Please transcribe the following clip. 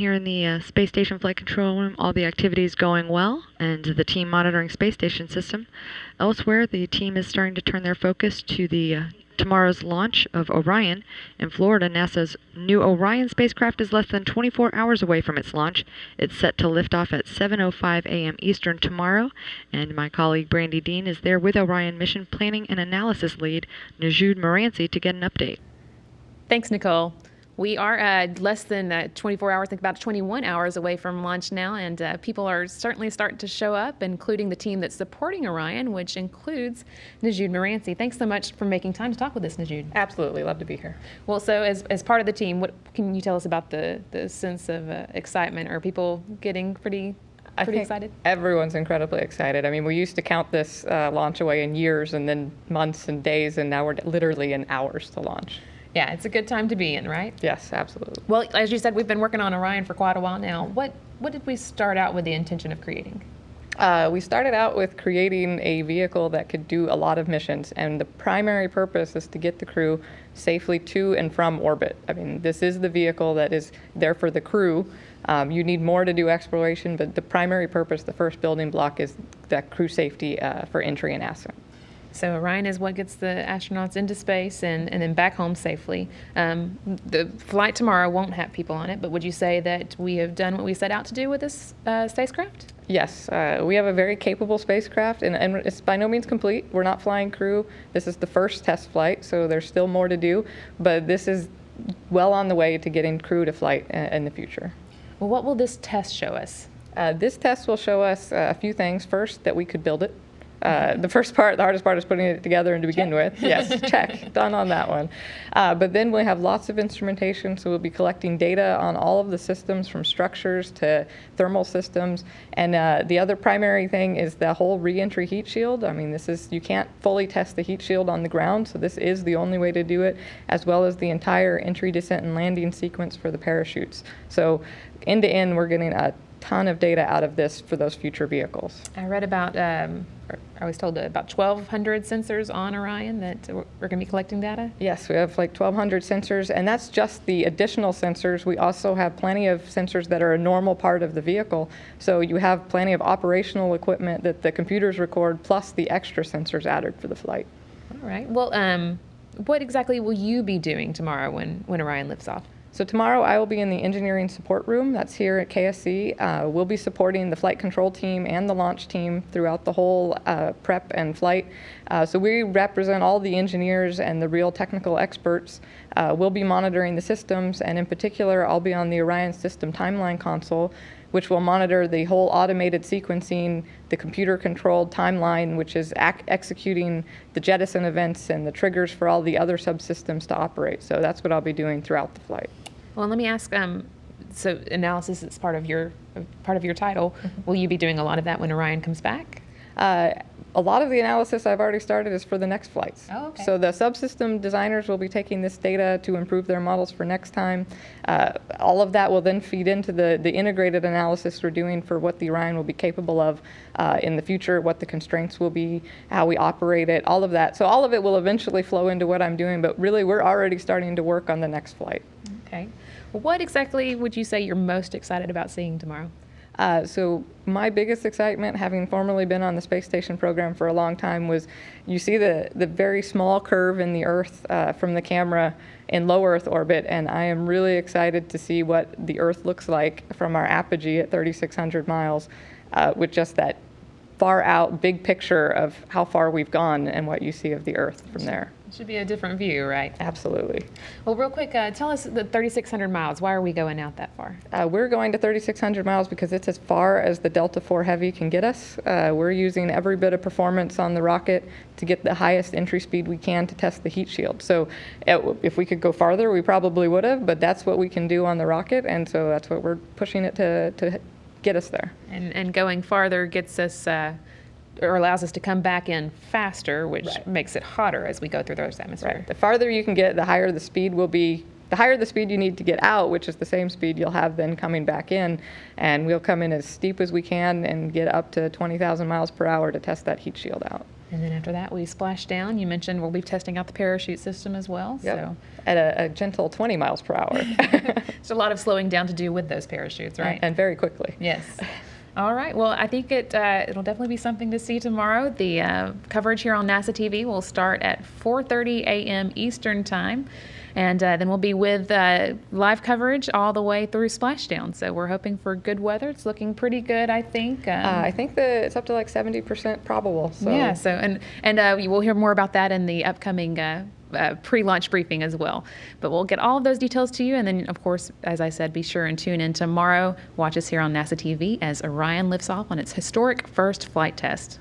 Here in the Space Station Flight Control Room, all the activities going well, and the team monitoring Space Station system. Elsewhere, the team is starting to turn their focus to the tomorrow's launch of Orion. In Florida, NASA's new Orion spacecraft is less than 24 hours away from its launch. It's set to lift off at 7:05 a.m. Eastern tomorrow, and my colleague Brandy Dean is there with Orion mission planning and analysis lead Najud Moranci to get an update. Thanks, Nicole. We are less than 24 hours, I think about 21 hours away from launch now, and people are certainly starting to show up, including the team that's supporting Orion, which includes Najud Moranci. Thanks so much for making time to talk with us, Najud. Absolutely, love to be here. Well, so as part of the team, what can you tell us about the sense of excitement? Are people getting pretty excited? Everyone's incredibly excited. I mean, we used to count this launch away in years and then months and days, and now we're literally in hours to launch. Yeah, it's a good time to be in, right? Yes, absolutely. Well, as you said, we've been working on Orion for quite a while now. What did we start out with the intention of creating? We started out with creating a vehicle that could do a lot of missions, and the primary purpose is to get the crew safely to and from orbit. I mean, this is the vehicle that is there for the crew. You need more to do exploration, but the primary purpose, the first building block, is that crew safety for entry and ascent. So Orion is what gets the astronauts into space and then back home safely. The flight tomorrow won't have people on it, but would you say that we have done what we set out to do with this spacecraft? Yes, we have a very capable spacecraft, and it's by no means complete. We're not flying crew. This is the first test flight, so there's still more to do, but this is well on the way to getting crew to flight in the future. Well, what will this test show us? This test will show us a few things. First, that we could build it. The hardest part is putting it together and to begin with. Yes, check, done on that one. But then we have lots of instrumentation, so we'll be collecting data on all of the systems from structures to thermal systems. And the other primary thing is the whole re-entry heat shield. I mean, you can't fully test the heat shield on the ground, so this is the only way to do it, as well as the entire entry, descent, and landing sequence for the parachutes. So end to end, we're getting a ton of data out of this for those future vehicles. I read about, I was told about 1,200 sensors on Orion that we're going to be collecting data? Yes, we have like 1,200 sensors, and that's just the additional sensors. We also have plenty of sensors that are a normal part of the vehicle. So you have plenty of operational equipment that the computers record, plus the extra sensors added for the flight. All right. Well, what exactly will you be doing tomorrow when Orion lifts off? So tomorrow I will be in the engineering support room that's here at KSC. We'll be supporting the flight control team and the launch team throughout the whole prep and flight. So we represent all the engineers and the real technical experts. We'll be monitoring the systems, and in particular I'll be on the Orion system timeline console, which will monitor the whole automated sequencing, the computer-controlled timeline, which is executing the jettison events and the triggers for all the other subsystems to operate. So that's what I'll be doing throughout the flight. Well, let me ask, so analysis is part of your title. Mm-hmm. Will you be doing a lot of that when Orion comes back? A lot of the analysis I've already started is for the next flights. Oh, okay. So the subsystem designers will be taking this data to improve their models for next time. All of that will then feed into the integrated analysis we're doing for what the Orion will be capable of in the future, what the constraints will be, how we operate it, all of that. So all of it will eventually flow into what I'm doing, but really we're already starting to work on the next flight. Okay. Well, what exactly would you say you're most excited about seeing tomorrow? So my biggest excitement, having formerly been on the space station program for a long time, was you see the very small curve in the Earth from the camera in low Earth orbit, and I am really excited to see what the Earth looks like from our apogee at 3,600 miles with just that far out big picture of how far we've gone and what you see of the Earth from there. It should be a different view, right? Absolutely. Well, real quick, tell us the 3,600 miles. Why are we going out that far? We're going to 3,600 miles because it's as far as the Delta IV Heavy can get us. We're using every bit of performance on the rocket to get the highest entry speed we can to test the heat shield. So if we could go farther, we probably would have, but that's what we can do on the rocket, and so that's what we're pushing it to get us there. And going farther gets us or allows us to come back in faster, which makes it hotter as we go through the Earth's atmosphere. Right. The farther you can get, the higher the speed will be. The higher the speed you need to get out, which is the same speed you'll have then coming back in, and we'll come in as steep as we can and get up to 20,000 miles per hour to test that heat shield out. And then after that, we splash down. You mentioned we'll be testing out the parachute system as well. Yep. So At a gentle 20 miles per hour. there's a lot of slowing down to do with those parachutes, right? And very quickly. Yes. All right. Well, I think it'll definitely be something to see tomorrow. The coverage here on NASA TV will start at 4:30 a.m. Eastern Time. And then we'll be with live coverage all the way through splashdown. So we're hoping for good weather. It's looking pretty good, I think. I think that it's up to like 70% probable. So. Yeah. So and we'll hear more about that in the upcoming pre-launch briefing as well. But we'll get all of those details to you. And then, of course, as I said, be sure and tune in tomorrow. Watch us here on NASA TV as Orion lifts off on its historic first flight test.